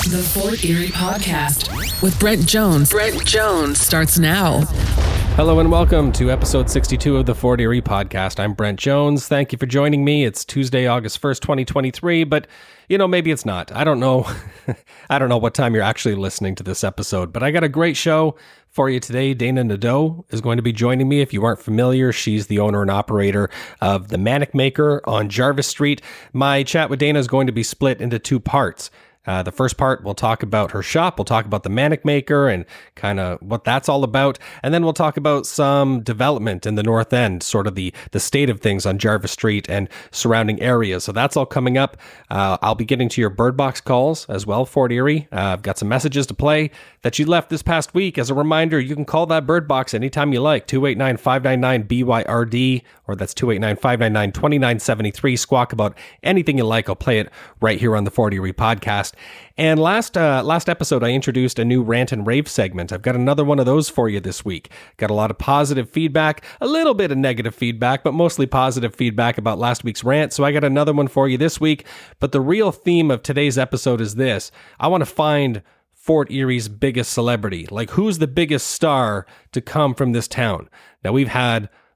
The Fort Erie Podcast with Brent Jones. Brent Jones starts now. Hello and welcome to episode 62 of the Fort Erie Podcast. I'm Brent Jones. Thank you for joining me. It's Tuesday, August 1st, 2023, but maybe it's not. I don't know. I don't know what time you're actually listening to this episode, but I got a great show for you today. Dana Nadeau is going to be joining me. If you aren't familiar, she's the owner and operator of the Manic Maker on Jarvis Street. My chat with Dana is going to be split into two parts. The first part, we'll talk about her shop. We'll talk about the Manic Maker and kind of what that's all about. And then we'll talk about some development in the North End, sort of the state of things on Jarvis Street and surrounding areas. So that's all coming up. I'll be getting to your Byrd Box calls as well, Fort Erie. I've got some messages to play that you left this past week. As a reminder, you can call that Byrd Box anytime you like, 289-599-BYRD, or that's 289-599-2973. Squawk about anything you like. I'll play it right here on the Fort Erie Podcast. And last episode, I introduced a new rant and rave segment. I've got another one of those for you this week. Got a lot of positive feedback, a little bit of negative feedback, but mostly positive feedback about last week's rant. So I got another one for you this week. But the real theme of today's episode is this. I want to find Fort Erie's biggest celebrity. Like, who's the biggest star to come from this town? Now,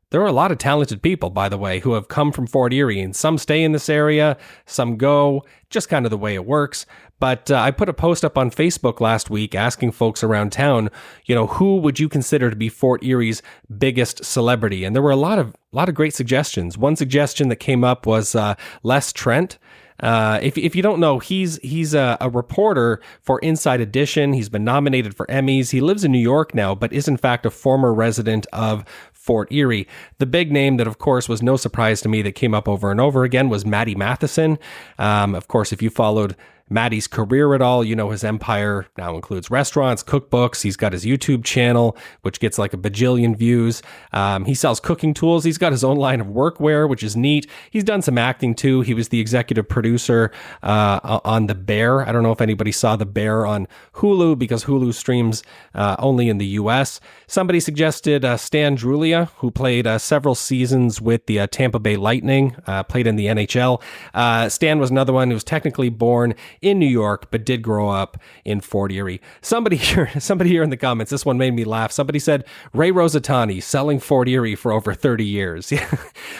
there are a lot of talented people, by the way, who have come from Fort Erie, and some stay in this area, some go, just kind of the way it works. But I put a post up on Facebook last week asking folks around town, who would you consider to be Fort Erie's biggest celebrity? And there were a lot of great suggestions. One suggestion that came up was Les Trent. If you don't know, he's a reporter for Inside Edition. He's been nominated for Emmys. He lives in New York now, but is in fact a former resident of Fort Erie. The big name that, of course, was no surprise to me that came up over and over again was Matty Matheson. Of course, if you followed Matty's career at all, his empire now includes restaurants, cookbooks. He's got his YouTube channel, which gets like a bajillion views. He sells cooking tools. He's got his own line of workwear, which is neat. He's done some acting too. He was the executive producer on The Bear. I don't know if anybody saw The Bear on Hulu, because Hulu streams only in the U.S. Somebody suggested Stan Drulia, who played several seasons with the Tampa Bay Lightning, played in the NHL. Stan was another one who was technically born in New York, but did grow up in Fort Erie. Somebody here in the comments, this one made me laugh. Somebody said, Ray Rosatani selling Fort Erie for over 30 years.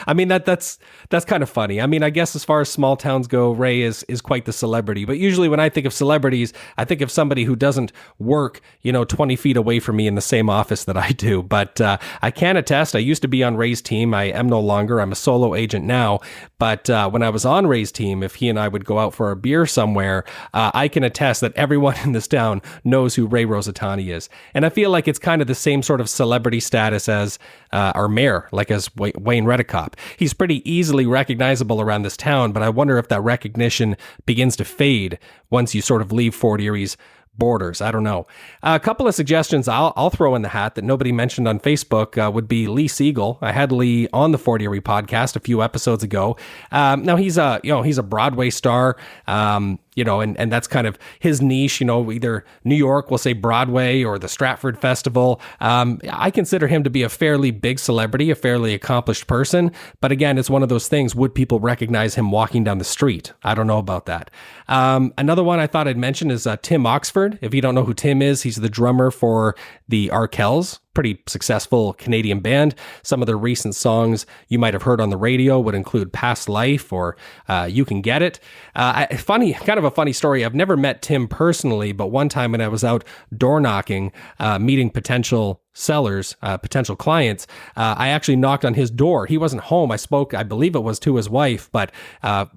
I mean, that's kind of funny. I mean, I guess as far as small towns go, Ray is quite the celebrity. But usually when I think of celebrities, I think of somebody who doesn't work, 20 feet away from me in the same office that I do. But I can attest, I used to be on Ray's team. I am no longer. I'm a solo agent now. But when I was on Ray's team, if he and I would go out for a beer somewhere, I can attest that everyone in this town knows who Ray Rosatani is. And I feel like it's kind of the same sort of celebrity status as our mayor, like as Wayne Reddekopp. He's pretty easily recognizable around this town, but I wonder if that recognition begins to fade once you sort of leave Fort Erie's borders. I don't know. A couple of suggestions I'll throw in the hat that nobody mentioned on Facebook would be Lee Siegel. I had Lee on the Fort Erie podcast a few episodes ago. Now he's a Broadway star. And that's kind of his niche, either New York will say Broadway or the Stratford Festival. I consider him to be a fairly big celebrity, a fairly accomplished person. But again, it's one of those things. Would people recognize him walking down the street? I don't know about that. Another one I thought I'd mention is Tim Oxford. If you don't know who Tim is, he's the drummer for the Arkells. Pretty successful Canadian band. Some of their recent songs you might have heard on the radio would include Past Life or You Can Get It. Kind of a funny story. I've never met Tim personally, but one time when I was out door knocking, meeting potential sellers, potential clients, I actually knocked on his door. He wasn't home. I spoke, I believe it was to his wife, but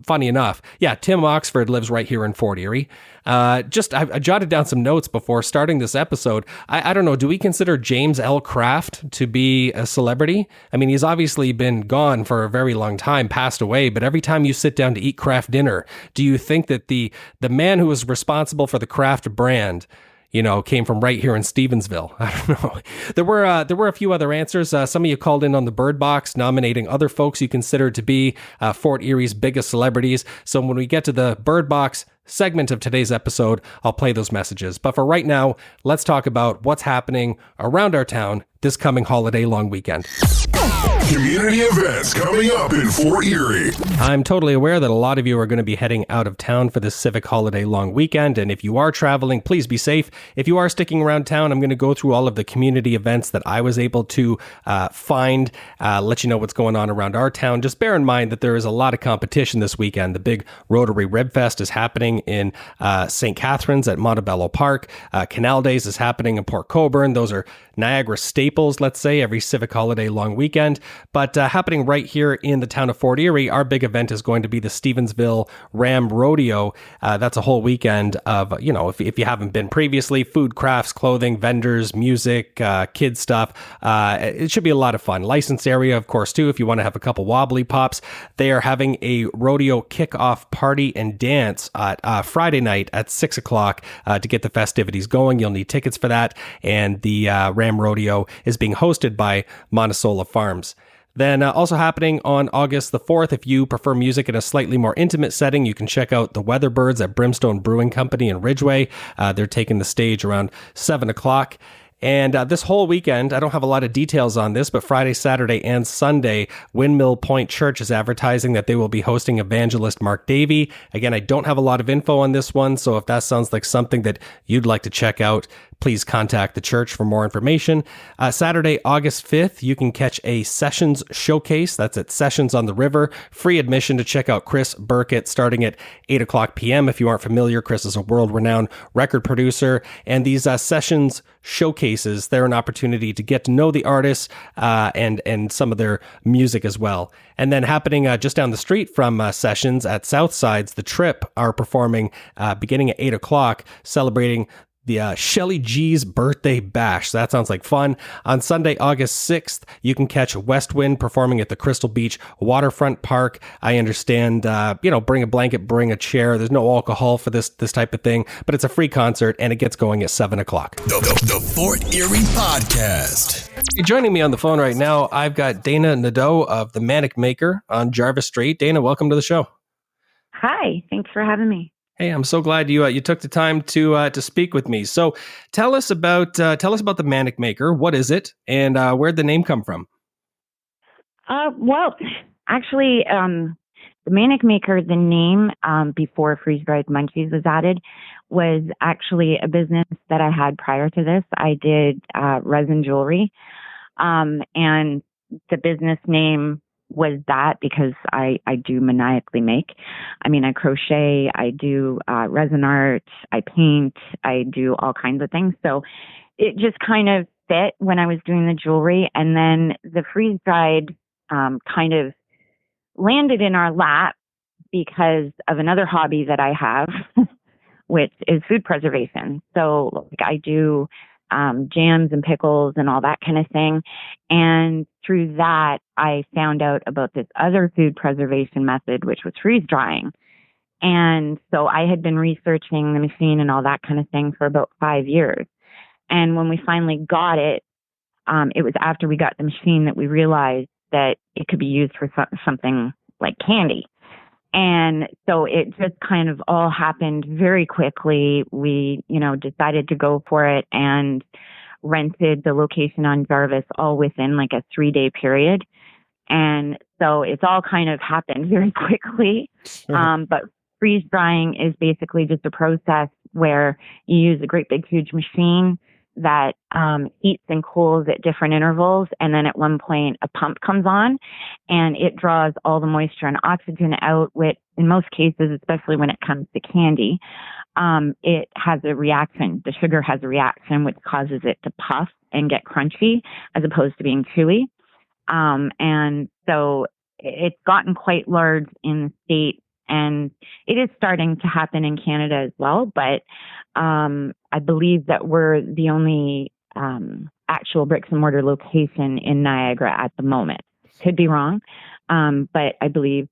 funny enough, yeah, Tim Oxford lives right here in Fort Erie. I jotted down some notes before starting this episode. I don't know, do we consider James L. Kraft to be a celebrity? I mean, he's obviously been gone for a very long time, passed away, but every time you sit down to eat Kraft dinner, do you think that the man who was responsible for the Kraft brand came from right here in Stevensville? I don't know. There were a few other answers. Some of you called in on the Byrd Box, nominating other folks you consider to be Fort Erie's biggest celebrities. So when we get to the Byrd Box segment of today's episode, I'll play those messages. But for right now, let's talk about what's happening around our town this coming holiday long weekend. Community events coming up in Fort Erie. I'm totally aware that a lot of you are going to be heading out of town for this civic holiday long weekend. And if you are traveling, please be safe. If you are sticking around town, I'm going to go through all of the community events that I was able to find, let you know what's going on around our town. Just bear in mind that there is a lot of competition this weekend. The big Rotary Rib Fest is happening in St. Catharines at Montebello Park. Canal Days is happening in Port Colborne. Those are Niagara staples, let's say, every civic holiday long weekend. But happening right here in the town of Fort Erie, our big event is going to be the Stevensville RAM Rodeo. That's a whole weekend of, if you haven't been previously, food, crafts, clothing, vendors, music, kids stuff. It should be a lot of fun. Licensed area, of course, too, if you want to have a couple wobbly pops. They are having a rodeo kickoff party and dance Friday night at 6 o'clock to get the festivities going. You'll need tickets for that. And the RAM Rodeo is being hosted by Montasola Farms. Then also happening on August the 4th, if you prefer music in a slightly more intimate setting, you can check out the Weatherbirds at Brimstone Brewing Company in Ridgeway. They're taking the stage around 7 o'clock. And this whole weekend, I don't have a lot of details on this, but Friday, Saturday, and Sunday, Windmill Point Church is advertising that they will be hosting evangelist Mark Davey. Again, I don't have a lot of info on this one, so if that sounds like something that you'd like to check out, please contact the church for more information. Saturday, August 5th, you can catch a Sessions showcase. That's at Sessions on the River. Free admission to check out Chris Burkett starting at 8 o'clock p.m. If you aren't familiar, Chris is a world-renowned record producer. And these Sessions showcases, they're an opportunity to get to know the artists and some of their music as well. And then happening just down the street from Sessions at Southsides, The Trip are performing beginning at 8 o'clock, celebrating the Shelly G's birthday bash. So that sounds like fun. On Sunday, August 6th, you can catch Westwind performing at the Crystal Beach Waterfront Park. I understand, bring a blanket, bring a chair. There's no alcohol for this type of thing, but it's a free concert and it gets going at 7 o'clock. The Fort Erie Podcast. Joining me on the phone right now, I've got Dana Nadeau of the Manic Maker on Jarvis Street. Dana, welcome to the show. Hi, thanks for having me. Hey, I'm so glad you took the time to speak with me. So, tell us about the Manic Maker. What is it, and where'd the name come from? Well, actually, the Manic Maker, the name before Freeze Dried Munchies was added, was actually a business that I had prior to this. I did resin jewelry, and the business name was that because I do maniacally make. I mean, I crochet, I do resin art, I paint, I do all kinds of things. So it just kind of fit when I was doing the jewelry. And then the freeze dried kind of landed in our lap because of another hobby that I have, which is food preservation. So like, I do jams and pickles and all that kind of thing. And through that, I found out about this other food preservation method, which was freeze drying. And so I had been researching the machine and all that kind of thing for about 5 years. And when we finally got it, it was after we got the machine that we realized that it could be used for something like candy. And so it just kind of all happened very quickly. We, decided to go for it and rented the location on Jarvis all within like a 3-day period. And so it's all kind of happened very quickly. But freeze drying is basically just a process where you use a great big huge machine that heats and cools at different intervals. And then at one point a pump comes on and it draws all the moisture and oxygen out, which in most cases, especially when it comes to candy, it has a reaction. The sugar has a reaction which causes it to puff and get crunchy as opposed to being chewy. And so it's gotten quite large in the States, and it is starting to happen in Canada as well. But I believe that we're the only actual bricks and mortar location in Niagara at the moment. Could be wrong, but I believe,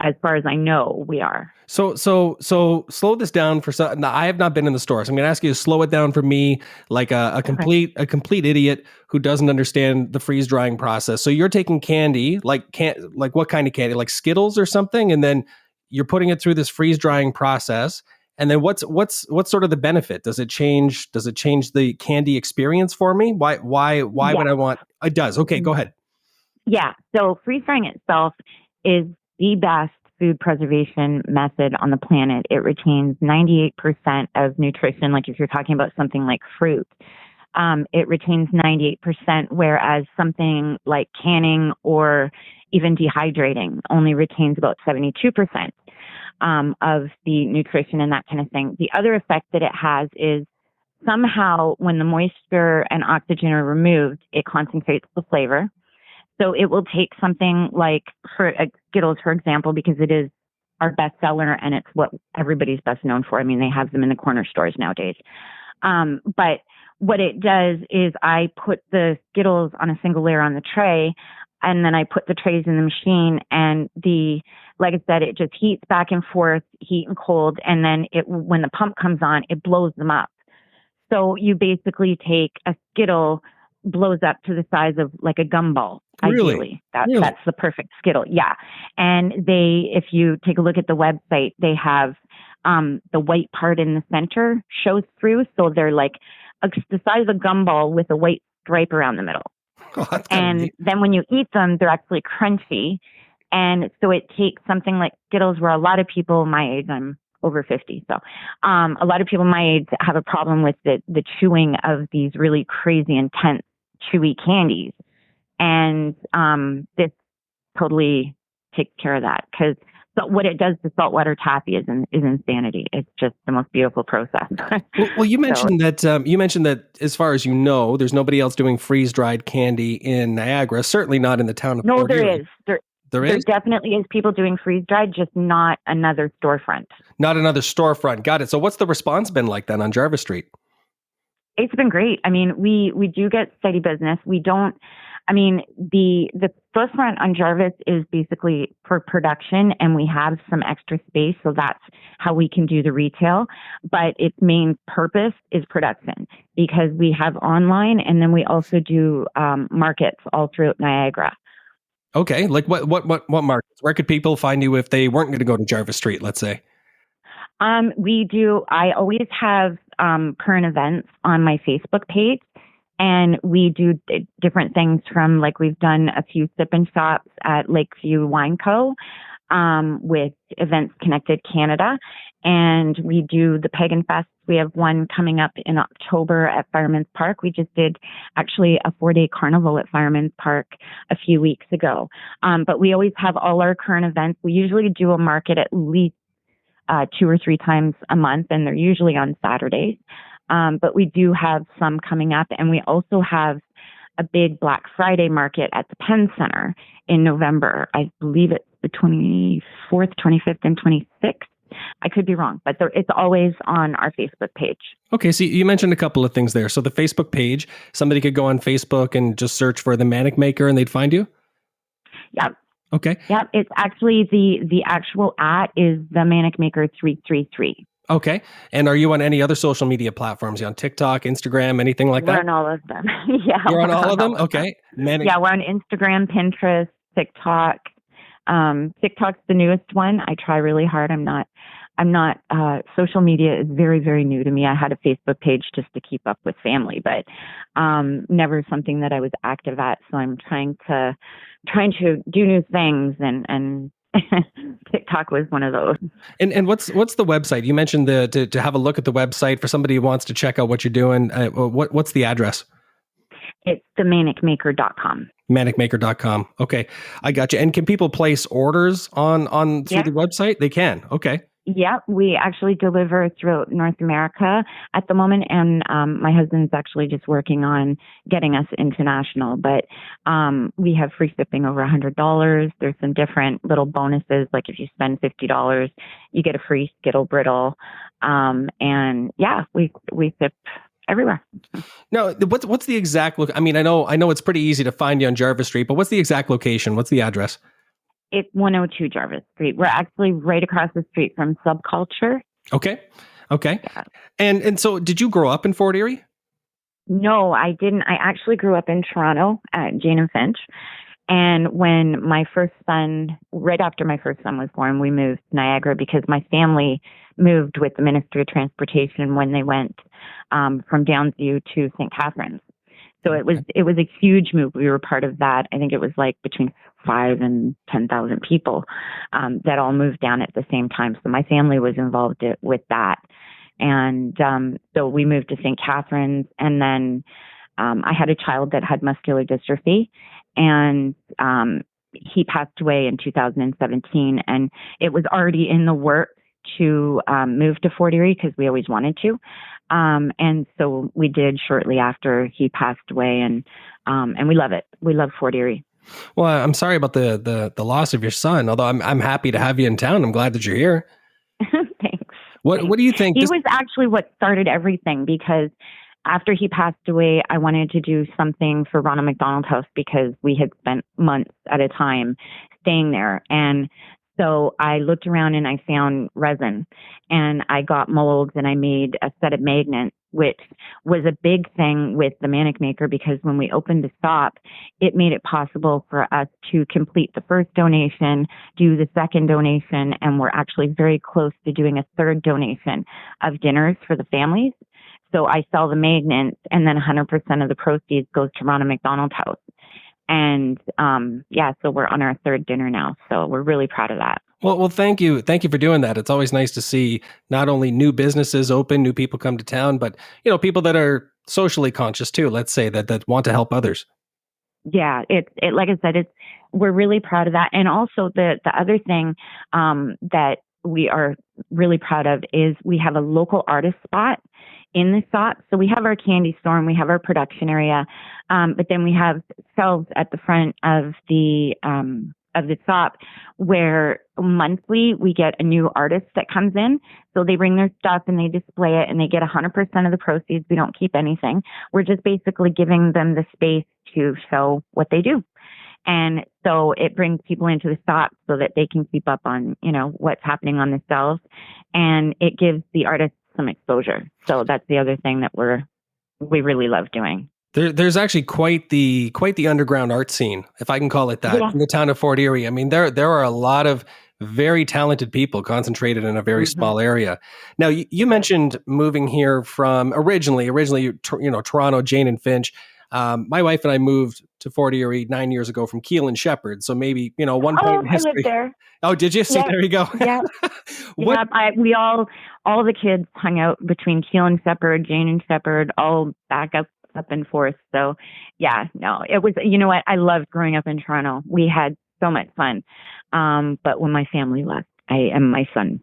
as far as I know, we are. So slow this down for some. Now, I have not been in the store, so I'm going to ask you to slow it down for me, like a complete idiot who doesn't understand the freeze drying process. So you're taking candy, like what kind of candy, like Skittles or something, and then you're putting it through this freeze drying process. And then what's sort of the benefit? Does it change the candy experience for me? Why would I want it? Does. Okay, go ahead. Yeah. So freeze drying itself is the best food preservation method on the planet. It retains 98% of nutrition. Like if you're talking about something like fruit, it retains 98%, whereas something like canning or even dehydrating only retains about 72% of the nutrition and that kind of thing. The other effect that it has is somehow when the moisture and oxygen are removed, it concentrates the flavor. So it will take something like Skittles, for example, because it is our best seller and it's what everybody's best known for. I mean, they have them in the corner stores nowadays. But what it does is I put the Skittles on a single layer on the tray, and then I put the trays in the machine, and like I said, it just heats back and forth, heat and cold, and then when the pump comes on, it blows them up. So you basically take a Skittle, blows up to the size of like a gumball. Really? Ideally, Really? That's the perfect Skittle. Yeah, and if you take a look at the website, they have the white part in the center shows through, so they're like the size of a gumball with a white stripe around the middle. Oh, that's and then when you eat them, they're actually crunchy. And so it takes something like Skittles, where a lot of people my age, I'm over 50, so a lot of people my age have a problem with the chewing of these really crazy, intense, chewy candies. And this totally takes care of that, because what it does to saltwater taffy is insanity. It's just the most beautiful process. Well, you mentioned that as far as you know, there's nobody else doing freeze dried candy in Niagara. Certainly not in the town of Fort Erie. There is. There definitely is people doing freeze dried, just not another storefront. Not another storefront. Got it. So what's the response been like then on Jarvis Street? It's been great. I mean, we do get steady business. The storefront on Jarvis is basically for production, and we have some extra space, so that's how we can do the retail. But its main purpose is production, because we have online, and then we also do markets all throughout Niagara. Okay, like what markets? Where could people find you if they weren't going to go to Jarvis Street, let's say? We do. I always have current events on my Facebook page. And we do different things from, like, we've done a few sip and shops at Lakeview Wine Co. With Events Connected Canada. And we do the Pagan Fest. We have one coming up in October at Fireman's Park. We just did actually a 4-day carnival at Fireman's Park a few weeks ago. But we always have all our current events. We usually do a market at least 2 or 3 times a month, and they're usually on Saturdays. But we do have some coming up, and we also have a big Black Friday market at the Penn Center in November. I believe it's the 24th, 25th, and 26th. I could be wrong, but it's always on our Facebook page. Okay, so you mentioned a couple of things there. So the Facebook page, somebody could go on Facebook and just search for the Manic Maker and they'd find you? Yep. Okay. Yep, it's actually the actual is the Manic Maker 333. Okay. And are you on any other social media platforms? You on TikTok, Instagram, anything like that? We're on all of them. Yeah. You're on all of them? Okay. Yeah, we're on Instagram, Pinterest, TikTok. TikTok's the newest one. I try really hard. I'm not, social media is very, very new to me. I had a Facebook page just to keep up with family, but never something that I was active at. So I'm trying to do new things, and TikTok was one of those. And what's the website? You mentioned to have a look at the website for somebody who wants to check out what you're doing. What's the address? It's themanicmaker.com. Manicmaker.com. Okay, I got you. And can people place orders on through the website? They can. Okay. Yeah, we actually deliver throughout North America at the moment, and my husband's actually just working on getting us international. But we have free shipping over $100. There's some different little bonuses, like if you spend $50, you get a free Skittle brittle. And yeah, we ship everywhere. No, what's the exact look? I mean, I know it's pretty easy to find you on Jarvis Street, but what's the exact location? What's the address? It's 102 Jarvis Street. We're actually right across the street from Subculture. Okay. Yeah. And so did you grow up in Fort Erie? No, I didn't. I actually grew up in Toronto at Jane and Finch. And when my first son, right after my first son was born, we moved to Niagara because my family moved with the Ministry of Transportation when they went from Downsview to St. Catharines. So it was a huge move. We were part of that. I think it was like between 5,000 and 10,000 people that all moved down at the same time. So my family was involved with that. And so we moved to St. Catharines. And then I had a child that had muscular dystrophy. And he passed away in 2017. And it was already in the works to move to Fort Erie because we always wanted to. And so we did shortly after he passed away, and we love it. We love Fort Erie. Well, I'm sorry about the loss of your son, although I'm happy to have you in town. I'm glad that you're here. Thanks. What do you think? He was actually what started everything, because after he passed away, I wanted to do something for Ronald McDonald House because we had spent months at a time staying there. And so I looked around and I found resin, and I got molds, and I made a set of magnets, which was a big thing with the Manic Maker, because when we opened the shop, it made it possible for us to complete the first donation, do the second donation, and we're actually very close to doing a third donation of dinners for the families. So I sell the magnets, and then 100% of the proceeds goes to Ronald McDonald House. And so we're on our third dinner now. So we're really proud of that. Well, thank you. Thank you for doing that. It's always nice to see not only new businesses open, new people come to town, but, people that are socially conscious too, let's say, that want to help others. Yeah, it like I said, we're really proud of that. And also the other thing that we are really proud of is we have a local artist spot in the shop. So we have our candy store and we have our production area, but then we have shelves at the front of the shop where monthly we get a new artist that comes in. So they bring their stuff and they display it, and they get 100% of the proceeds. We don't keep anything. We're just basically giving them the space to show what they do. And so it brings people into the shop so that they can keep up on, what's happening on the shelves, and it gives the artists some exposure. So that's the other thing that we really love doing. There's actually quite the underground art scene, if I can call it that, in the town of Fort Erie. I mean, there are a lot of very talented people concentrated in a very small area. Now, you mentioned moving here from originally, Toronto, Jane and Finch. My wife and I moved to Fort Erie 9 years ago from Keele and Shepherd. So maybe, one point in history. I lived there. Oh, did you? So yeah. There you go. Yeah. We all the kids hung out between Keele and Shepherd, Jane and Shepherd, all back up and forth. So yeah, no, it was, what? I loved growing up in Toronto. We had so much fun. But when my family left, my son,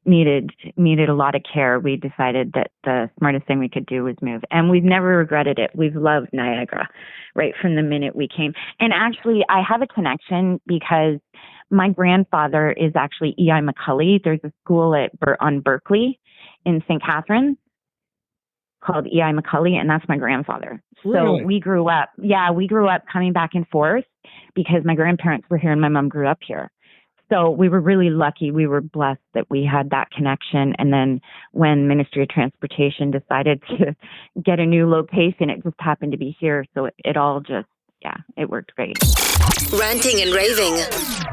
needed a lot of care, we decided that the smartest thing we could do was move. And we've never regretted it. We've loved Niagara right from the minute we came. And actually, I have a connection because my grandfather is actually E.I. McCully. There's a school on Berkeley in St. Catharines called E.I. McCully, and that's my grandfather. Really? So we grew up coming back and forth because my grandparents were here and my mom grew up here. So we were really lucky. We were blessed that we had that connection. And then when Ministry of Transportation decided to get a new location, it just happened to be here. So it all just, it worked great. Ranting and Raving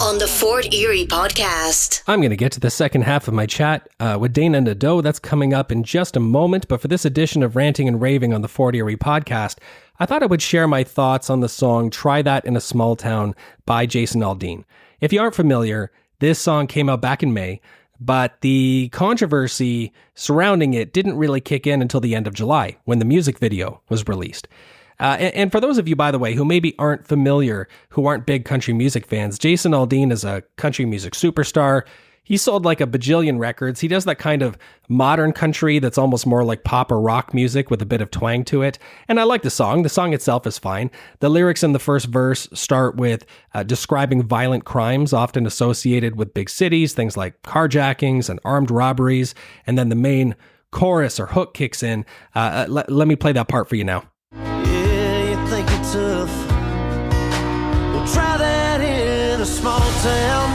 on the Fort Erie podcast. I'm going to get to the second half of my chat with Dana Nadeau. That's coming up in just a moment. But for this edition of Ranting and Raving on the Fort Erie podcast, I thought I would share my thoughts on the song Try That in a Small Town by Jason Aldean. If you aren't familiar, this song came out back in May, but the controversy surrounding it didn't really kick in until the end of July when the music video was released. And for those of you, by the way, who maybe aren't familiar, who aren't big country music fans, Jason Aldean is a country music superstar. He sold like a bajillion records. He does that kind of modern country that's almost more like pop or rock music with a bit of twang to it. And I like the song. The song itself is fine. The lyrics in the first verse start with describing violent crimes often associated with big cities, things like carjackings and armed robberies. And then the main chorus or hook kicks in. Let me play that part for you now. Think you're tough? Well, try that in a small town.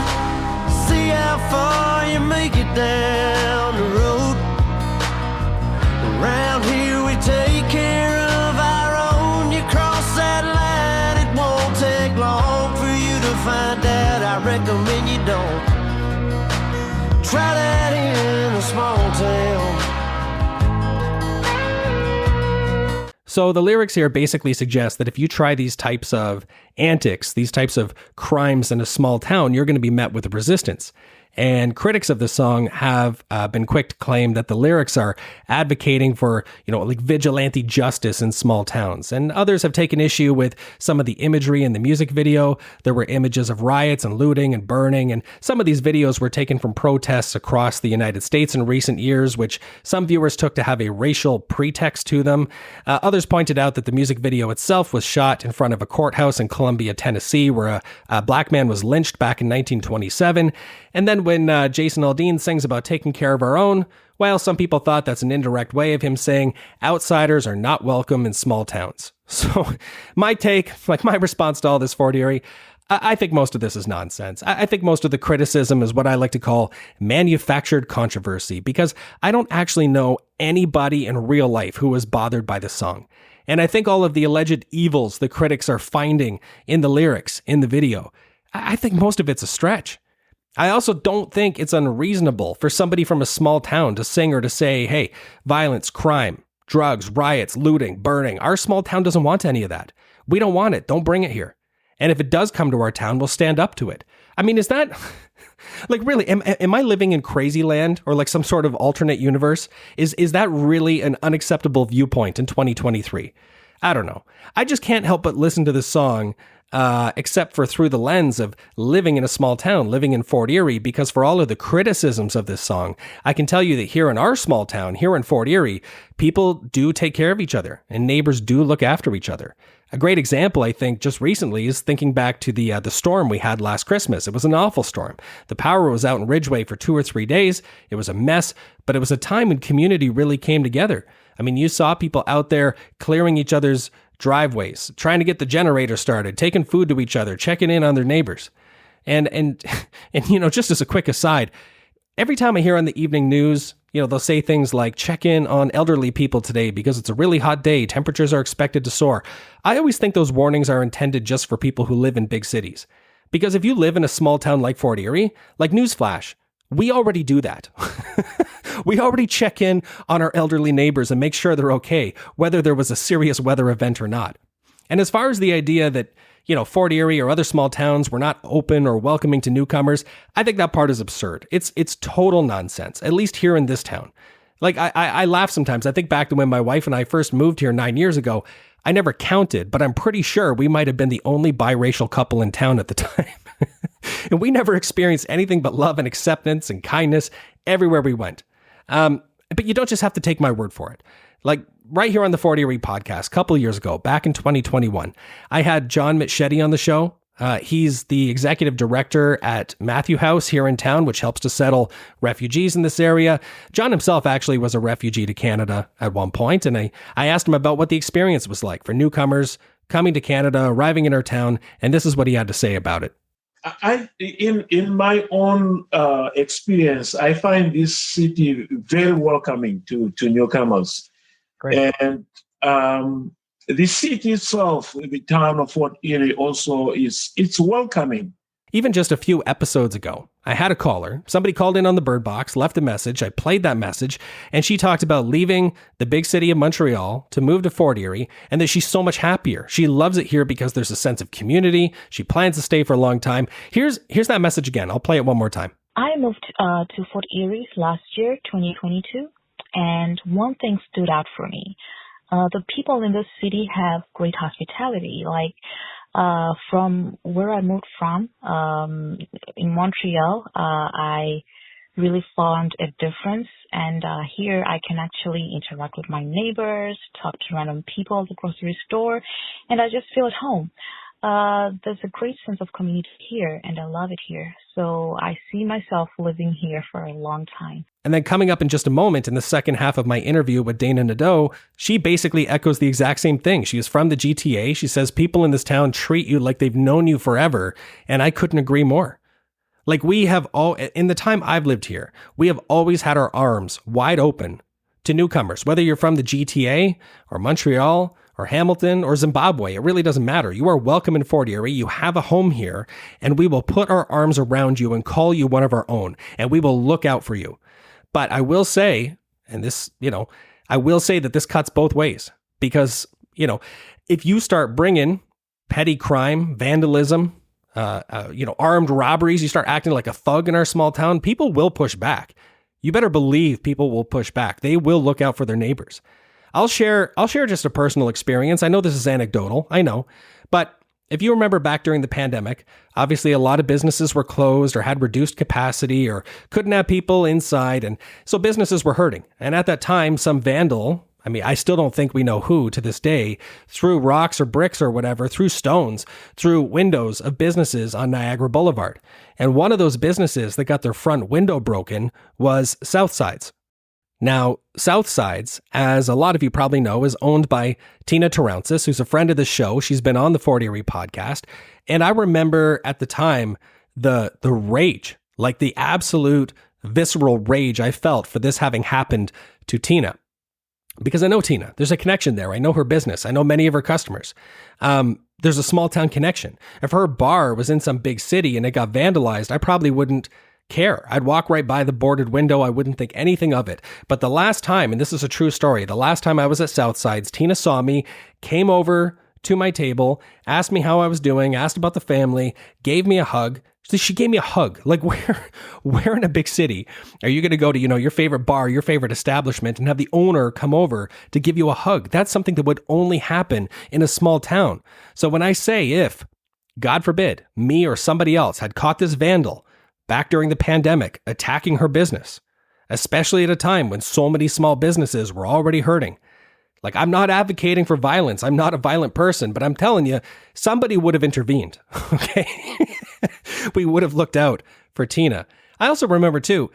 See how far you make it down the road. Around here we take care of our own. You cross that line, it won't take long. So the lyrics here basically suggest that if you try these types of antics, these types of crimes in a small town, you're going to be met with resistance. And critics of the song have been quick to claim that the lyrics are advocating for, like vigilante justice in small towns. And others have taken issue with some of the imagery in the music video. There were images of riots and looting and burning. And some of these videos were taken from protests across the United States in recent years, which some viewers took to have a racial pretext to them. Others pointed out that the music video itself was shot in front of a courthouse in Columbia, Tennessee, where a black man was lynched back in 1927. And then when Jason Aldean sings about taking care of our own, well, some people thought that's an indirect way of him saying outsiders are not welcome in small towns. So my take, my response to all this, Fort Erie, I think most of this is nonsense. I think most of the criticism is what I like to call manufactured controversy, because I don't actually know anybody in real life who was bothered by the song. And I think all of the alleged evils the critics are finding in the lyrics, in the video, I think most of it's a stretch. I also don't think it's unreasonable for somebody from a small town to sing or to say, hey, violence, crime, drugs, riots, looting, burning. Our small town doesn't want any of that. We don't want it. Don't bring it here. And if it does come to our town, we'll stand up to it. I mean, is that really, am I living in crazy land or like some sort of alternate universe? Is that really an unacceptable viewpoint in 2023? I don't know. I just can't help but listen to this song except for through the lens of living in a small town, living in Fort Erie, because for all of the criticisms of this song, I can tell you that here in our small town, here in Fort Erie, people do take care of each other and neighbors do look after each other. A great example, I think, just recently is thinking back to the storm we had last Christmas. It was an awful storm. The power was out in Ridgeway for 2 or 3 days. It was a mess, but it was a time when community really came together. I mean, you saw people out there clearing each other's driveways, trying to get the generator started, taking food to each other, checking in on their neighbors. And just as a quick aside, every time I hear on the evening news, they'll say things like, check in on elderly people today because it's a really hot day. Temperatures are expected to soar. I always think those warnings are intended just for people who live in big cities. Because if you live in a small town like Fort Erie, like newsflash, we already do that. We already check in on our elderly neighbors and make sure they're okay, whether there was a serious weather event or not. And as far as the idea that, Fort Erie or other small towns were not open or welcoming to newcomers, I think that part is absurd. It's total nonsense, at least here in this town. Like, I laugh sometimes. I think back to when my wife and I first moved here 9 years ago. I never counted, but I'm pretty sure we might have been the only biracial couple in town at the time. And we never experienced anything but love and acceptance and kindness everywhere we went. But you don't just have to take my word for it. Like right here on the 40 Erie podcast, a couple of years ago, back in 2021, I had John Mitchetti on the show. He's the executive director at Matthew House here in town, which helps to settle refugees in this area. John himself actually was a refugee to Canada at one point, and I asked him about what the experience was like for newcomers coming to Canada, arriving in our town, and this is what he had to say about it. In my own experience, I find this city very welcoming to newcomers. Great. And the city itself, the town of Fort Erie, also it's welcoming. Even just a few episodes ago, I had a caller. Somebody called in on the Byrd Box, left a message. I played that message, and she talked about leaving the big city of Montreal to move to Fort Erie, and that she's so much happier. She loves it here because there's a sense of community. She plans to stay for a long time. Here's that message again. I'll play it one more time. I moved to Fort Erie last year, 2022, and one thing stood out for me. The people in this city have great hospitality. From where I moved from, in Montreal, I really found a difference. And here I can actually interact with my neighbors, talk to random people at the grocery store, and I just feel at home. There's a great sense of community here, and I love it here. So I see myself living here for a long time. And then coming up in just a moment in the second half of my interview with Dana Nadeau, she basically echoes the exact same thing. She is from the GTA. She says people in this town treat you like they've known you forever. And I couldn't agree more. Like we have in the time I've lived here, we have always had our arms wide open to newcomers, whether you're from the GTA or Montreal or Hamilton or Zimbabwe. It really doesn't matter. You are welcome in Fort Erie. You have a home here, and we will put our arms around you and call you one of our own, and we will look out for you. But I will say, and this, I will say that this cuts both ways because, if you start bringing petty crime, vandalism, armed robberies, you start acting like a thug in our small town, people will push back. You better believe people will push back. They will look out for their neighbors. I'll share just a personal experience. I know this is anecdotal, I know, but if you remember back during the pandemic, obviously a lot of businesses were closed or had reduced capacity or couldn't have people inside. And so businesses were hurting. And at that time, some vandal, I still don't think we know who to this day, threw rocks or bricks or whatever, threw stones through windows of businesses on Niagara Boulevard. And one of those businesses that got their front window broken was Southsides. Now, Southsides, as a lot of you probably know, is owned by Tina Tarantzis, who's a friend of the show. She's been on the Fort Erie podcast. And I remember at the time, the rage, like the absolute visceral rage I felt for this having happened to Tina. Because I know Tina, there's a connection there. I know her business. I know many of her customers. There's a small town connection. If her bar was in some big city and it got vandalized, I probably wouldn't care. I'd walk right by the boarded window. I wouldn't think anything of it. But the last time, and this is a true story, the last time I was at Southsides, Tina saw me, came over to my table, asked me how I was doing, asked about the family, gave me a hug. She gave me a hug. Like, where in a big city are you going to go to, your favorite bar, your favorite establishment, and have the owner come over to give you a hug? That's something that would only happen in a small town. So when I say if, God forbid, me or somebody else had caught this vandal back during the pandemic attacking her business, especially at a time when so many small businesses were already hurting. Like, I'm not advocating for violence. I'm not a violent person, but I'm telling you, somebody would have intervened. Okay. We would have looked out for Tina. I also remember too,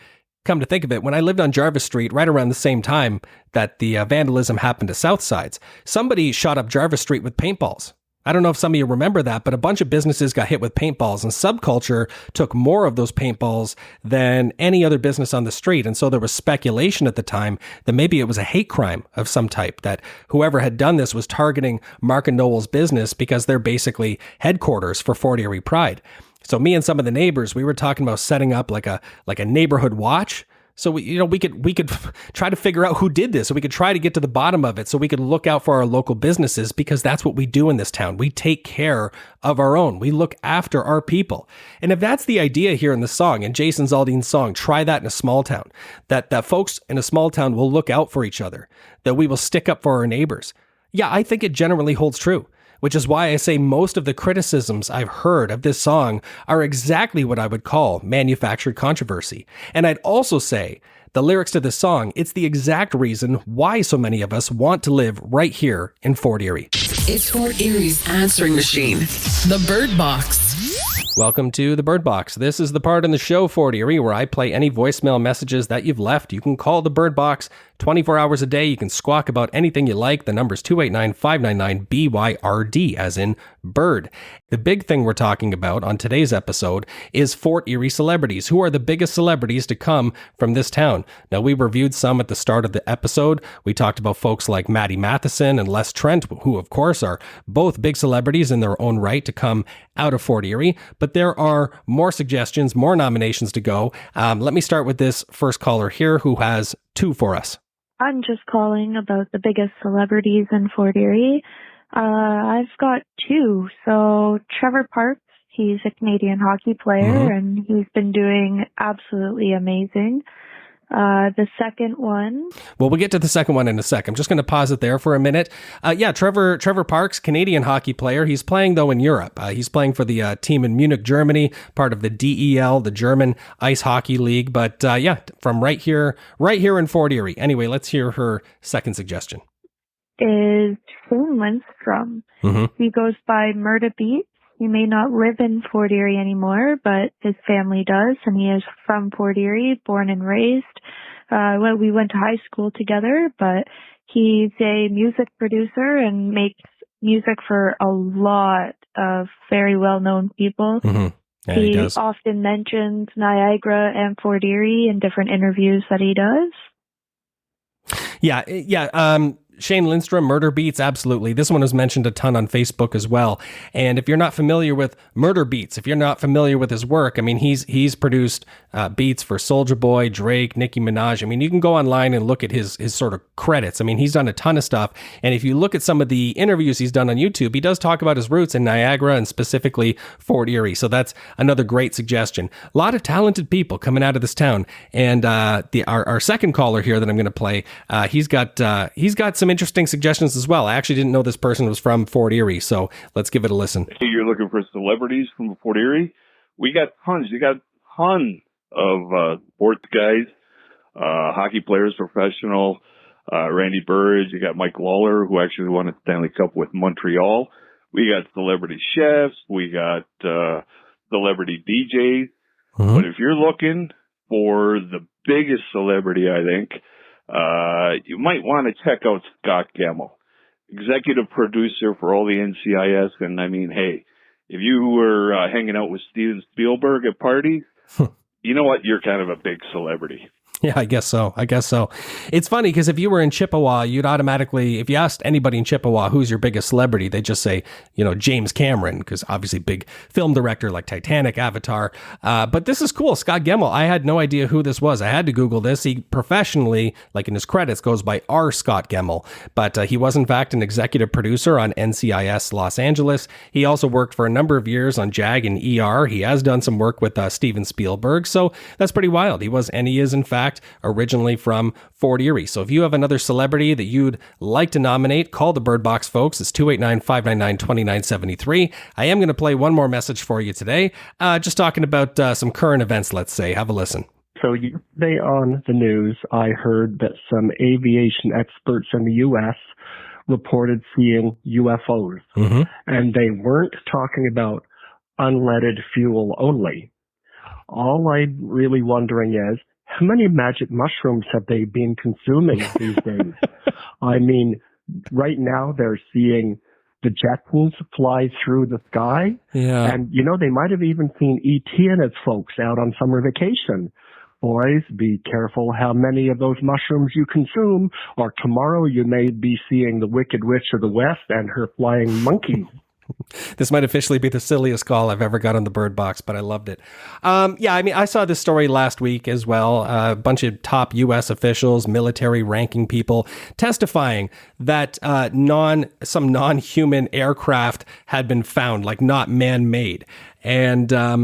come to think of it, when I lived on Jarvis Street, right around the same time that the vandalism happened to Southsides, somebody shot up Jarvis Street with paintballs. I don't know if some of you remember that, but a bunch of businesses got hit with paintballs, and Subculture took more of those paintballs than any other business on the street. And so there was speculation at the time that maybe it was a hate crime of some type, that whoever had done this was targeting Mark and Noel's business because they're basically headquarters for Fort Erie Pride. So me and some of the neighbors, we were talking about setting up like a neighborhood watch. So we could try to figure out who did this, so we could try to get to the bottom of it, so we could look out for our local businesses, because that's what we do in this town. We take care of our own. We look after our people. And if that's the idea here in the song, in Jason Zaldine's song, try that in a small town, that folks in a small town will look out for each other, that we will stick up for our neighbors. Yeah, I think it generally holds true. Which is why I say most of the criticisms I've heard of this song are exactly what I would call manufactured controversy. And I'd also say the lyrics to this song, it's the exact reason why so many of us want to live right here in Fort Erie. It's Fort Erie's answering machine, the Byrd Box. Welcome to the Byrd Box. This is the part in the show, Fort Erie, where I play any voicemail messages that you've left. You can call the Byrd Box 24 hours a day. You can squawk about anything you like. The number's 289-599-BYRD, as in Bird. The big thing we're talking about on today's episode is Fort Erie celebrities. Who are the biggest celebrities to come from this town? Now, we reviewed some at the start of the episode. We talked about folks like Maddie Matheson and Les Trent, who, of course, are both big celebrities in their own right to come out of Fort Erie. But there are more suggestions, more nominations to go. Let me start with this first caller here who has two for us. I'm just calling about the biggest celebrities in Fort Erie. I've got two. So Trevor Parks, he's a Canadian hockey player, and he's been doing absolutely amazing. The second one. Well, we'll get to the second one in a sec. I'm just going to pause it there for a minute. Trevor Parks, Canadian hockey player. He's playing, though, in Europe. He's playing for the team in Munich, Germany, part of the DEL, the German Ice Hockey League. But from right here in Fort Erie. Anyway, let's hear her second suggestion. Is Shane Lindstrom. He goes by Murda Beats. He may not live in Fort Erie anymore, but his family does, and he is from Fort Erie, born and raised. We went to high school together, but he's a music producer and makes music for a lot of very well-known people. Yeah, he often mentions Niagara and Fort Erie in different interviews that he does. Shane Lindstrom, Murder Beats, absolutely. This one was mentioned a ton on Facebook as well. And if you're not familiar with Murder Beats, if you're not familiar with his work, I mean, he's produced beats for Soulja Boy, Drake, Nicki Minaj. I mean, you can go online and look at his sort of credits. I mean, he's done a ton of stuff. And if you look at some of the interviews he's done on YouTube, he does talk about his roots in Niagara and specifically Fort Erie. So that's another great suggestion. A lot of talented people coming out of this town. And our second caller here that I'm going to play, he's got some interesting suggestions as well. I actually didn't know this person was from Fort Erie, so let's give it a listen. Hey, you're looking for celebrities from Fort Erie? We got tons. You got tons of sports guys, hockey players, professional, Randy Burridge. You got Mike Lawler, who actually won a Stanley Cup with Montreal. We got celebrity chefs. We got celebrity DJs. Mm-hmm. But if you're looking for the biggest celebrity, I think, you might want to check out Scott Gemmell, executive producer for all the NCIS. And I mean, hey, if you were hanging out with Steven Spielberg at parties, you know what? You're kind of a big celebrity. Yeah, I guess so. It's funny because if you were in Chippewa, you'd automatically, if you asked anybody in Chippewa, who's your biggest celebrity, they'd just say, James Cameron, because obviously big film director like Titanic, Avatar. But this is cool. Scott Gemmell. I had no idea who this was. I had to Google this. He professionally, like in his credits, goes by R. Scott Gemmell. But he was, in fact, an executive producer on NCIS Los Angeles. He also worked for a number of years on JAG and ER. He has done some work with Steven Spielberg. So that's pretty wild. He is, in fact, originally from Fort Erie. So if you have another celebrity that you'd like to nominate, call the Byrd Box, folks. It's 289-599-2973. I am going to play one more message for you today, just talking about some current events, let's say. Have a listen. So yesterday on the news, I heard that some aviation experts in the U.S. reported seeing UFOs. Mm-hmm. And they weren't talking about unleaded fuel only. All I'm really wondering is, how many magic mushrooms have they been consuming these days? I mean, right now they're seeing the Jetsons fly through the sky. Yeah. And, they might have even seen E.T. and his folks out on summer vacation. Boys, be careful how many of those mushrooms you consume, or tomorrow you may be seeing the Wicked Witch of the West and her flying monkeys. This might officially be the silliest call I've ever got on the Byrd Box, but I loved it. I saw this story last week as well. A bunch of top U.S. officials, military ranking people testifying that some non-human aircraft had been found, like not man-made. And, I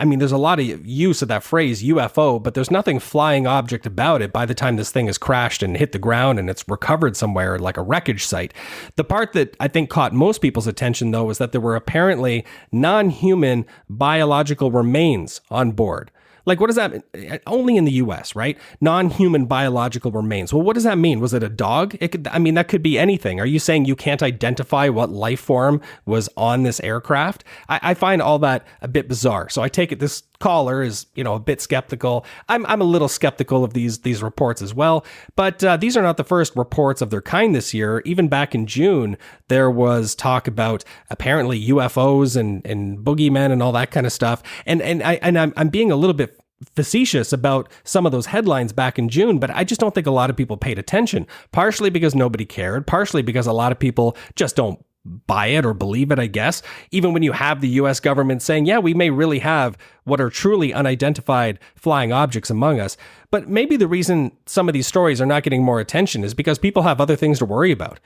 mean, there's a lot of use of that phrase UFO, but there's nothing flying object about it by the time this thing has crashed and hit the ground and it's recovered somewhere like a wreckage site. The part that I think caught most people's attention, though, was that there were apparently non-human biological remains on board. Like, what does that mean? Only in the U.S., right? Non-human biological remains. Well, what does that mean? Was it a dog? That could be anything. Are you saying you can't identify what life form was on this aircraft? I find all that a bit bizarre. So I take it this caller is, a bit skeptical. I'm a little skeptical of these reports as well. But these are not the first reports of their kind this year. Even back in June, there was talk about apparently UFOs and boogeymen and all that kind of stuff. And I'm being a little bit facetious about some of those headlines back in June, but I just don't think a lot of people paid attention, partially because nobody cared, partially because a lot of people just don't buy it or believe it, I guess. Even when you have the US government saying, yeah, we may really have what are truly unidentified flying objects among us. But maybe the reason some of these stories are not getting more attention is because people have other things to worry about.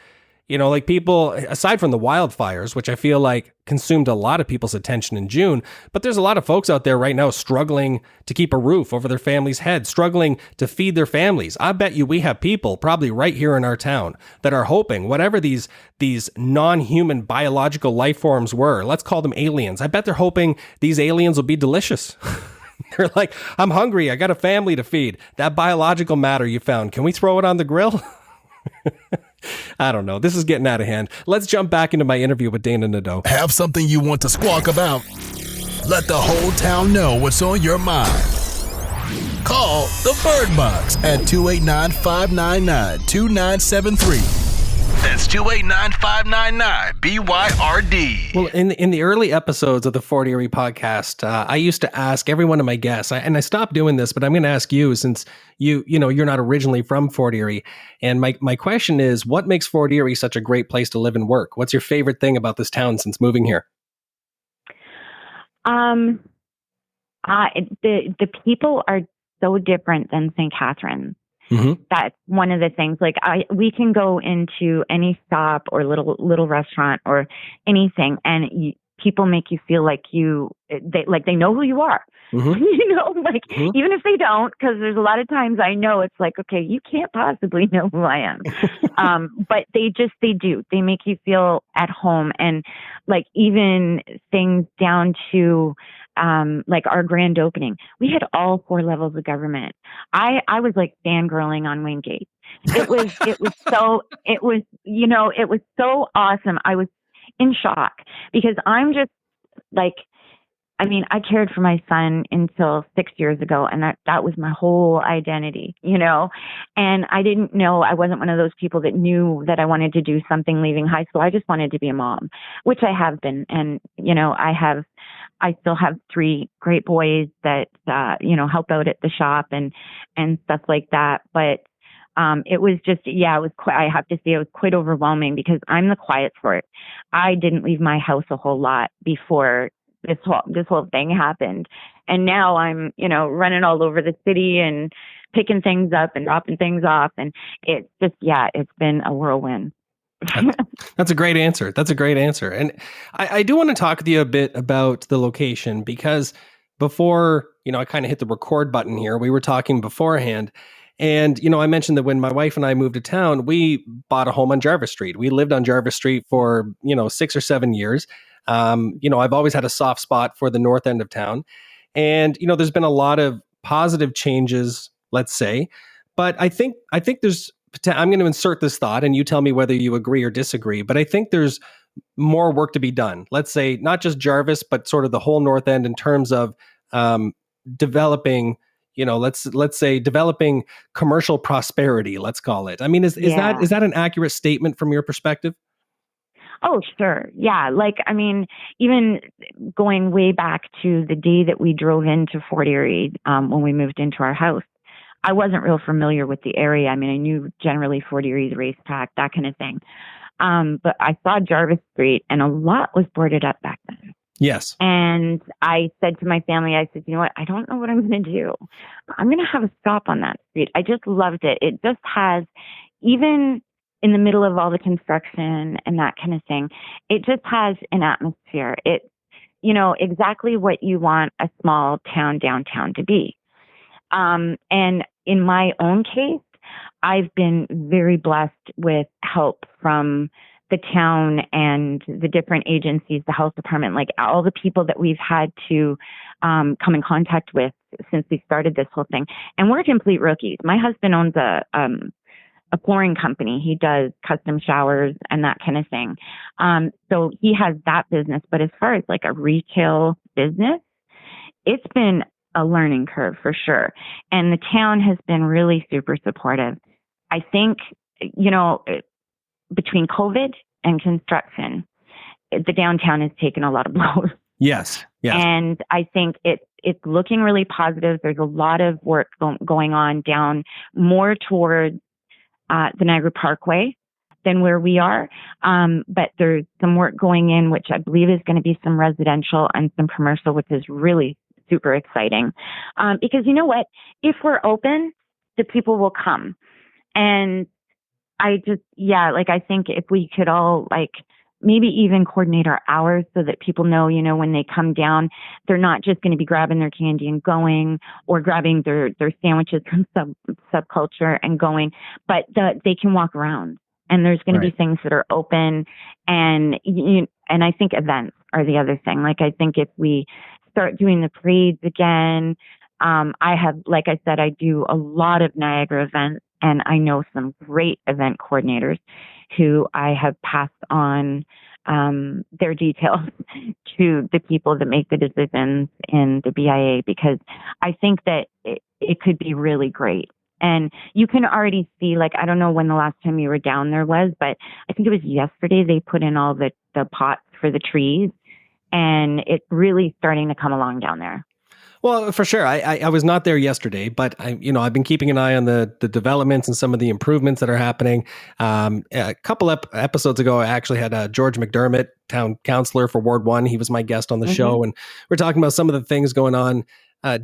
Like people, aside from the wildfires, which I feel like consumed a lot of people's attention in June, but there's a lot of folks out there right now struggling to keep a roof over their family's head, struggling to feed their families. I bet you we have people probably right here in our town that are hoping whatever these non-human biological life forms were, let's call them aliens. I bet they're hoping these aliens will be delicious. They're like, I'm hungry. I got a family to feed. That biological matter you found, can we throw it on the grill? I don't know. This is getting out of hand. Let's jump back into my interview with Dana Nadeau. Have something you want to squawk about? Let the whole town know what's on your mind. Call the Byrd Box at 289-599-2973. That's 289-599 BYRD. Well, in the early episodes of the Fort Erie podcast, I used to ask every one of my guests, and I stopped doing this, but I'm going to ask you, since you're not originally from Fort Erie. And my question is, what makes Fort Erie such a great place to live and work? What's your favorite thing about this town since moving here? The people are so different than St. Catharines. Mm-hmm. That's one of the things. Like we can go into any shop or little restaurant or anything, and people make you feel like they know who you are. Mm-hmm. Even if they don't, because there's a lot of times I know it's like, okay, you can't possibly know who I am. But they do. They make you feel at home, and like even things down to like our grand opening, we had all 4 levels of government. I was like fangirling on Wingate. It was so awesome. I was in shock because I'm just like, I cared for my son until 6 years ago, and that was my whole identity, and I didn't know, I wasn't one of those people that knew that I wanted to do something leaving high school. I just wanted to be a mom, which I have been. And, I still have 3 great boys that, help out at the shop and stuff like that. But it was just, I have to say it was quite overwhelming because I'm the quiet sort. I didn't leave my house a whole lot before this whole thing happened. And now I'm, running all over the city and picking things up and dropping things off. And it's just, it's been a whirlwind. That's a great answer. And I do want to talk with you a bit about the location, because before, I kind of hit the record button here, we were talking beforehand. And, I mentioned that when my wife and I moved to town, we bought a home on Jarvis Street. We lived on Jarvis Street for, 6 or 7 years. I've always had a soft spot for the north end of town. And, there's been a lot of positive changes, let's say. But I think there's, I'm going to insert this thought and you tell me whether you agree or disagree, but I think there's more work to be done. Let's say not just Jarvis, but sort of the whole north end in terms of developing, let's say developing commercial prosperity, let's call it. Is that an accurate statement from your perspective? Oh, sure. Yeah. Even going way back to the day that we drove into Fort Erie when we moved into our house, I wasn't real familiar with the area. I knew generally Fort Erie's racetrack, that kind of thing. But I saw Jarvis Street and a lot was boarded up back then. Yes. And I said to my family, I said, you know what? I don't know what I'm going to do. I'm going to have a stop on that street. I just loved it. It just has, even in the middle of all the construction and that kind of thing, it just has an atmosphere. It's, exactly what you want a small town downtown to be. And in my own case, I've been very blessed with help from the town and the different agencies, the health department, like all the people that we've had to come in contact with since we started this whole thing. And we're complete rookies. My husband owns a flooring company. He does custom showers and that kind of thing. So he has that business. But as far as like a retail business, it's been a learning curve for sure. And the town has been really super supportive. I think, between COVID and construction, the downtown has taken a lot of blows. Yes. And I think it's looking really positive. There's a lot of work going on down more towards the Niagara Parkway than where we are. But there's some work going in, which I believe is going to be some residential and some commercial, which is really super exciting. Because you know what? If we're open, the people will come. And I think if we could all maybe even coordinate our hours so that people know, when they come down, they're not just going to be grabbing their candy and going, or grabbing their sandwiches from subculture and going, but they can walk around and there's going to be things that are open. And I think events are the other thing. I think if we start doing the parades again, I do a lot of Niagara events, and I know some great event coordinators who I have passed on their details to the people that make the decisions in the BIA, because I think that it could be really great. And you can already see, like, I don't know when the last time you were down there was, but I think it was yesterday they put in all the pots for the trees, and it's really starting to come along down there. Well, for sure. I was not there yesterday, but I've been keeping an eye on the developments and some of the improvements that are happening. A couple episodes ago, I actually had George McDermott, town councillor for Ward 1. He was my guest on the show, and we're talking about some of the things going on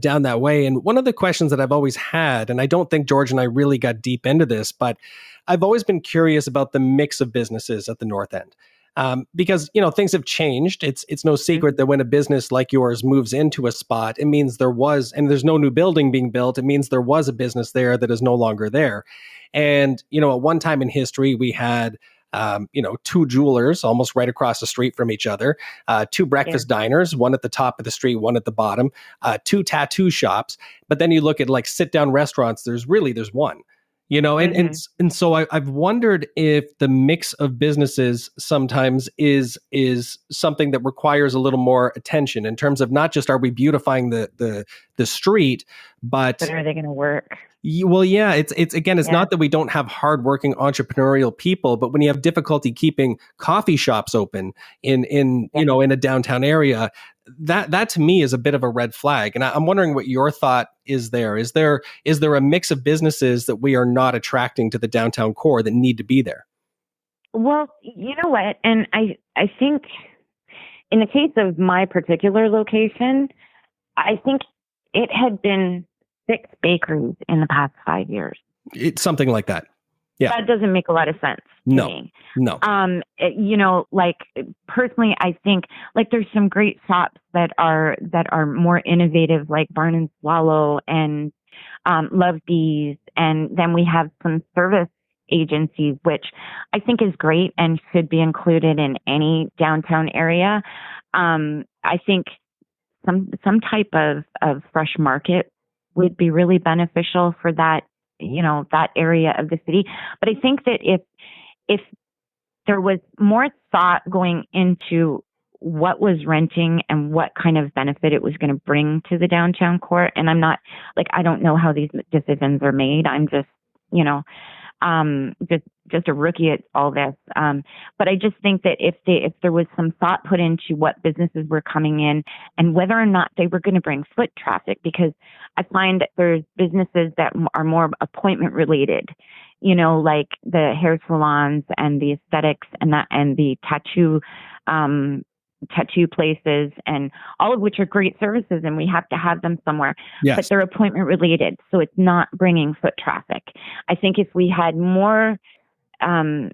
down that way. And one of the questions that I've always had, and I don't think George and I really got deep into this, but I've always been curious about the mix of businesses at the North End. Because, things have changed. It's no secret that when a business like yours moves into a spot, it means there's no new building being built. It means there was a business there that is no longer there. And, at one time in history, we had, two jewelers almost right across the street from each other, two breakfast diners, one at the top of the street, one at the bottom, two tattoo shops. But then you look at like sit down restaurants, there's one. And so I've wondered if the mix of businesses sometimes is something that requires a little more attention in terms of not just are we beautifying the street, but are they going to work? Well, yeah, it's not that we don't have hardworking entrepreneurial people, but when you have difficulty keeping coffee shops open in a downtown area, that to me is a bit of a red flag. And I'm wondering what your thought is there. Is there a mix of businesses that we are not attracting to the downtown core that need to be there? Well, you know what? And I think in the case of my particular location, I think it had been 6 bakeries in the past 5 years. It's something like that. Yeah. That doesn't make a lot of sense to me. No. Personally, I think like there's some great shops that are more innovative, like Barn and Swallow and Love Bees. And then we have some service agencies, which I think is great and should be included in any downtown area. I think some type of fresh market would be really beneficial for that, that area of the city. But I think that if there was more thought going into what was renting and what kind of benefit it was going to bring to the downtown core, and I'm not I don't know how these decisions are made. I'm just, just a rookie at all this. But I just think that if there was some thought put into what businesses were coming in and whether or not they were going to bring foot traffic, because I find that there's businesses that are more appointment related, like the hair salons and the aesthetics and the tattoo places, and all of which are great services and we have to have them somewhere, but they're appointment related. So it's not bringing foot traffic. I think if we had more to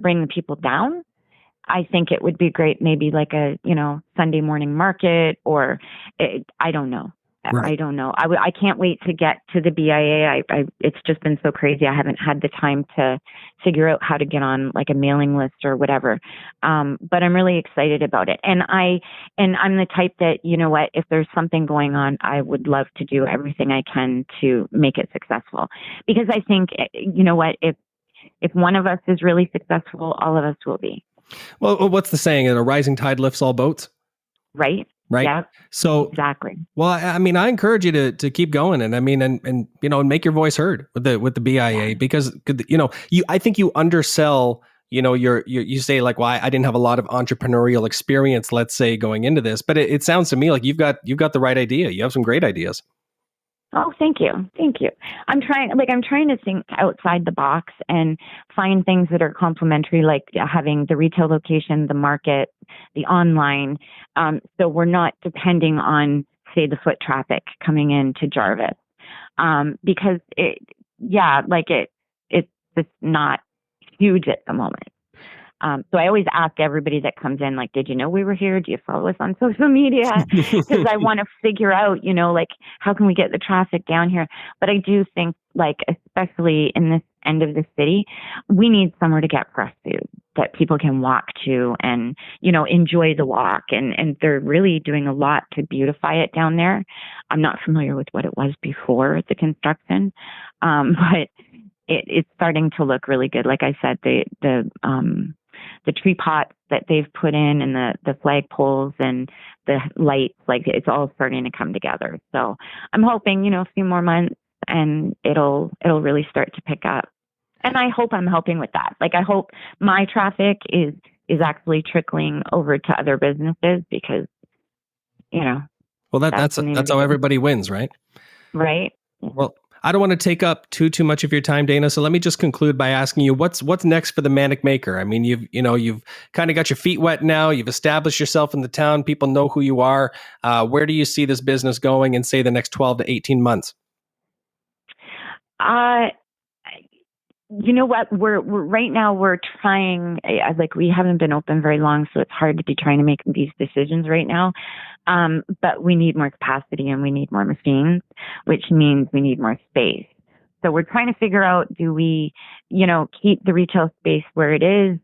bring the people down, I think it would be great. Maybe like a, Sunday morning market I don't know. Right. I don't know. I can't wait to get to the BIA. It's just been so crazy. I haven't had the time to figure out how to get on like a mailing list or whatever. But I'm really excited about it. And I'm the type that, if there's something going on, I would love to do everything I can to make it successful. Because I think, if one of us is really successful, all of us will be. Well, what's the saying? A rising tide lifts all boats? Right. Right. Yeah, so exactly. Well, I encourage you to keep going, and and make your voice heard with the BIA, because I think you undersell. You say like, well, I didn't have a lot of entrepreneurial experience, let's say, going into this, but it sounds to me like you've got the right idea. You have some great ideas. Oh, thank you. I'm trying to think outside the box and find things that are complementary, like having the retail location, the market, the online. So we're not depending on, say, the foot traffic coming into Jarvis. Because it's just not huge at the moment. So I always ask everybody that comes in, like, did you know we were here? Do you follow us on social media? Because I want to figure out, how can we get the traffic down here? But I do think, especially in this end of the city, we need somewhere to get fresh food that people can walk to and, enjoy the walk. And they're really doing a lot to beautify it down there. I'm not familiar with what it was before the construction, but it's starting to look really good. Like I said, the tree pots that they've put in and the flag poles and the lights, it's all starting to come together. So I'm hoping, a few more months, and it'll really start to pick up. And I hope I'm helping with that. Like, I hope my traffic is actually trickling over to other businesses because, well, that's how everybody wins, right? Right. Well, I don't want to take up too much of your time, Dana. So let me just conclude by asking you what's next for the Manic Maker. I mean, you've kind of got your feet wet now. You've established yourself in the town. People know who you are. Where do you see this business going in, say, the next 12 to 18 months? You know what? We're right now we're trying. Like, we haven't been open very long, so it's hard to be trying to make these decisions right now. But we need more capacity and we need more machines, which means we need more space. So we're trying to figure out, do we, keep the retail space where it is,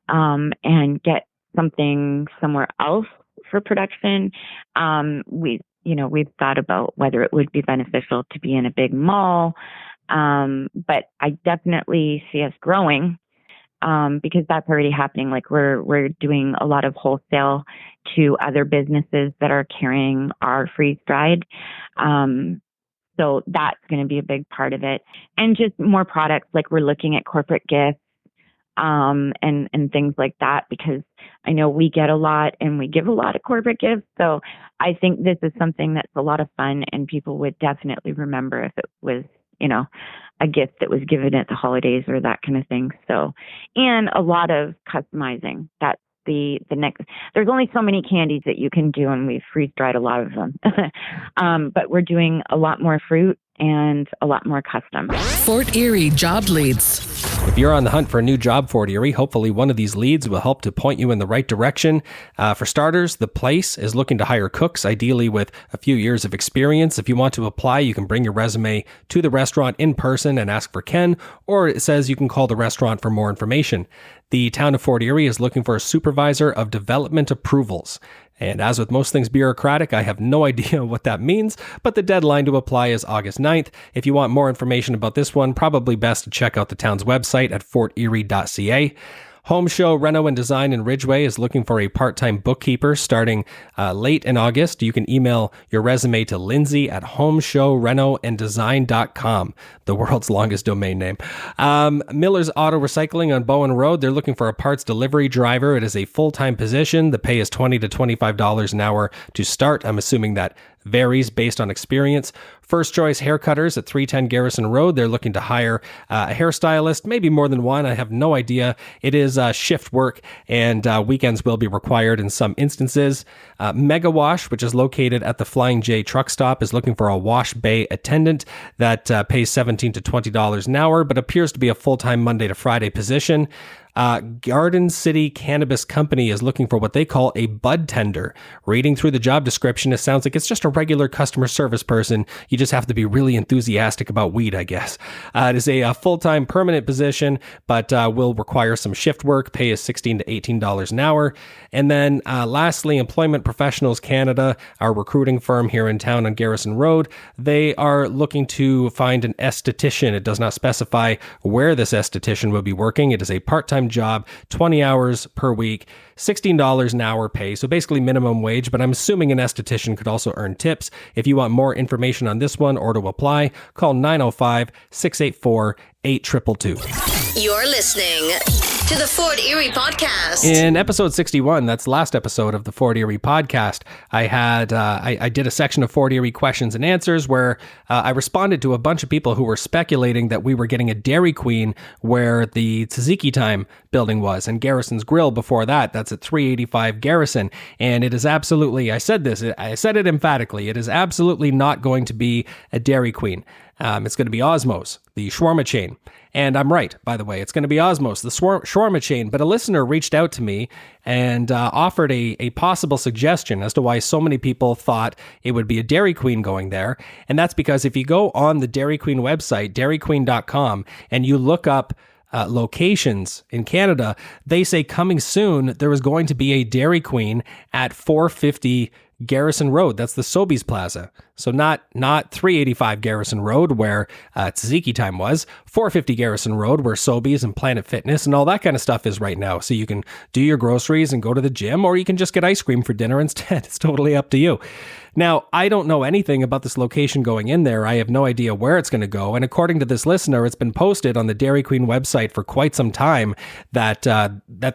and get something somewhere else for production? We've thought about whether it would be beneficial to be in a big mall. But I definitely see us growing, because that's already happening. Like, we're doing a lot of wholesale to other businesses that are carrying our freeze dried. So that's going to be a big part of it. And just more products. Like, we're looking at corporate gifts, and things like that, because I know we get a lot and we give a lot of corporate gifts. So I think this is something that's a lot of fun, and people would definitely remember if it was, a gift that was given at the holidays or that kind of thing. So, and a lot of customizing. That's the next. There's only so many candies that you can do, and we've freeze dried a lot of them. But we're doing a lot more fruit and a lot more custom. Fort Erie job leads. If you're on the hunt for a new job, Fort Erie, hopefully one of these leads will help to point you in the right direction. For starters, the Plaice is looking to hire cooks, ideally with a few years of experience. If you want to apply, you can bring your resume to the restaurant in person and ask for Ken, or it says you can call the restaurant for more information. The town of Fort Erie is looking for a supervisor of development approvals. And as with most things bureaucratic, I have no idea what that means, but the deadline to apply is August 9th. If you want more information about this one, probably best to check out the town's website at forterie.ca. Home Show Reno and Design in Ridgeway is looking for a part-time bookkeeper starting late in August. You can email your resume to Lindsay at homeshowrenoanddesign.com, the world's longest domain name. Miller's Auto Recycling on Bowen Road, they're looking for a parts delivery driver. It is a full-time position. The pay is $20 to $25 an hour to start. I'm assuming that varies based on experience. First Choice Haircutters at 310 Garrison Road. They're looking to hire a hairstylist, maybe more than one. I have no idea. It is shift work, and weekends will be required in some instances. Mega Wash, which is located at the Flying J truck stop, is looking for a wash bay attendant that pays $17 to $20 an hour, but appears to be a full-time Monday to Friday position. Garden City Cannabis Company is looking for what they call a bud tender. Reading through the job description, it sounds like it's just a regular customer service person. You just have to be really enthusiastic about weed, I guess. It is a full-time permanent position, but will require some shift work. Pay is $16 to $18 an hour. And then lastly, Employment Professionals Canada, our recruiting firm here in town on Garrison Road, they are looking to find an esthetician. It does not specify where this esthetician will be working. It is a part-time job, 20 hours per week, $16 an hour pay. So basically minimum wage, but I'm assuming an esthetician could also earn tips. If you want more information on this one or to apply, call 905-684-8222. You're listening to the Fort Erie Podcast. In episode 61, that's last episode of the Fort Erie Podcast, I did a section of Fort Erie questions and answers where I responded to a bunch of people who were speculating that we were getting a Dairy Queen where the Tzatziki Time building was, and Garrison's Grill before that. That's at 385 Garrison. And it is absolutely, I said it emphatically, it is absolutely not going to be a Dairy Queen. It's going to be Osmos, the shawarma chain. And I'm right, by the way. It's going to be Osmos, the shawarma chain. But a listener reached out to me and offered a possible suggestion as to why so many people thought it would be a Dairy Queen going there. And that's because if you go on the Dairy Queen website, dairyqueen.com, and you look up locations in Canada, they say coming soon, there is going to be a Dairy Queen at 450 Garrison Road. That's the Sobeys Plaza. So not 385 Garrison Road where tzatziki time was, 450 Garrison Road where Sobeys and Planet Fitness and all that kind of stuff is right now. So you can do your groceries and go to the gym, or you can just get ice cream for dinner instead. It's totally up to you. Now, I don't know anything about this location going in there. I have no idea where it's going to go. And according to this listener, it's been posted on the Dairy Queen website for quite some time that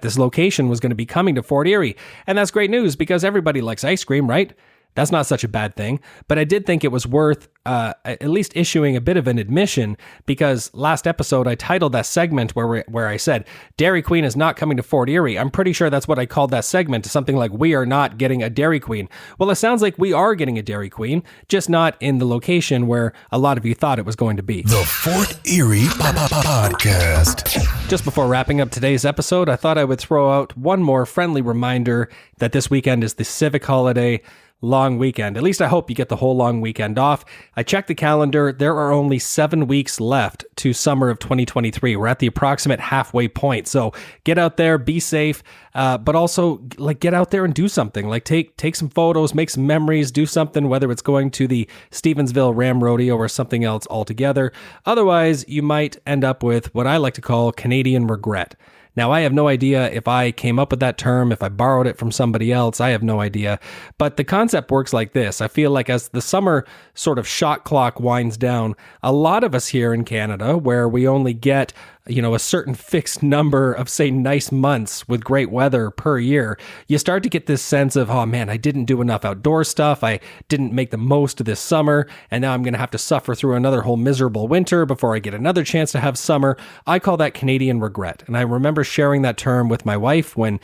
this location was going to be coming to Fort Erie. And that's great news because everybody likes ice cream, right? That's not such a bad thing, but I did think it was worth at least issuing a bit of an admission, because last episode I titled that segment where I said Dairy Queen is not coming to Fort Erie. I'm pretty sure that's what I called that segment, something like we are not getting a Dairy Queen. Well, it sounds like we are getting a Dairy Queen, just not in the location where a lot of you thought it was going to be. The Fort Erie Podcast. Just before wrapping up today's episode, I thought I would throw out one more friendly reminder that this weekend is the civic holiday long weekend. At least I hope you get the whole long weekend off. I checked the calendar. There are only 7 weeks left to summer of 2023. We're at the approximate halfway point. So get out there, be safe, but also get out there and do something. Take some photos, make some memories, do something, whether it's going to the Stevensville RAM Rodeo or something else altogether. Otherwise, you might end up with what I like to call Canadian regret. Now, I have no idea if I came up with that term, if I borrowed it from somebody else. I have no idea. But the concept works like this. I feel like as the summer sort of shot clock winds down, a lot of us here in Canada, where we only get a certain fixed number of, say, nice months with great weather per year, you start to get this sense of, oh man, I didn't do enough outdoor stuff. I didn't make the most of this summer. And now I'm going to have to suffer through another whole miserable winter before I get another chance to have summer. I call that Canadian regret. And I remember sharing that term with my wife when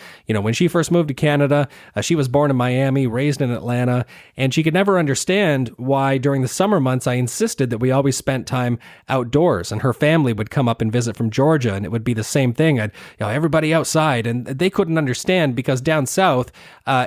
she first moved to Canada. She was born in Miami, raised in Atlanta, and she could never understand why during the summer months I insisted that we always spent time outdoors, and her family would come up and visit from Georgia, and it would be the same thing. Everybody outside, and they couldn't understand because down south,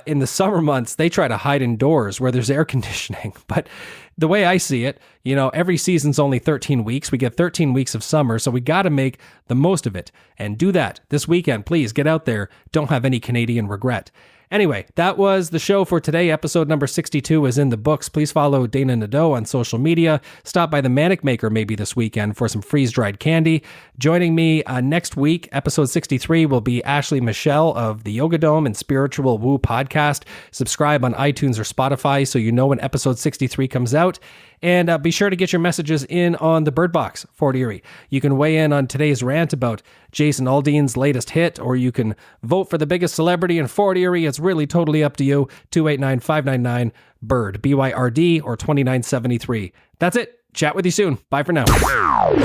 in the summer months, they try to hide indoors where there's air conditioning. But the way I see it, every season's only 13 weeks. We get 13 weeks of summer, so we got to make the most of it and do that this weekend. Please get out there. Don't have any Canadian regret. Anyway, that was the show for today. Episode number 62 is in the books. Please follow Dana Nadeau on social media. Stop by the Manic Maker maybe this weekend for some freeze-dried candy. Joining me next week, episode 63, will be Ashley Michelle of the Yoga Dome and Spiritual Woo podcast. Subscribe on iTunes or Spotify so you know when episode 63 comes out. And be sure to get your messages in on the Byrd Box, Fort Erie. You can weigh in on today's rant about Jason Aldean's latest hit, or you can vote for the biggest celebrity in Fort Erie. It's really totally up to you. 289-599-BYRD, BYRD, or 2973. That's it. Chat with you soon. Bye for now.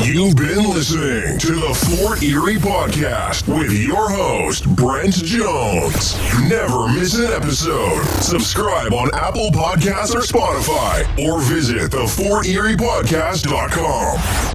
You've been listening to the Fort Erie Podcast with your host, Brent Jones. Never miss an episode. Subscribe on Apple Podcasts or Spotify, or visit theforteriepodcast.com.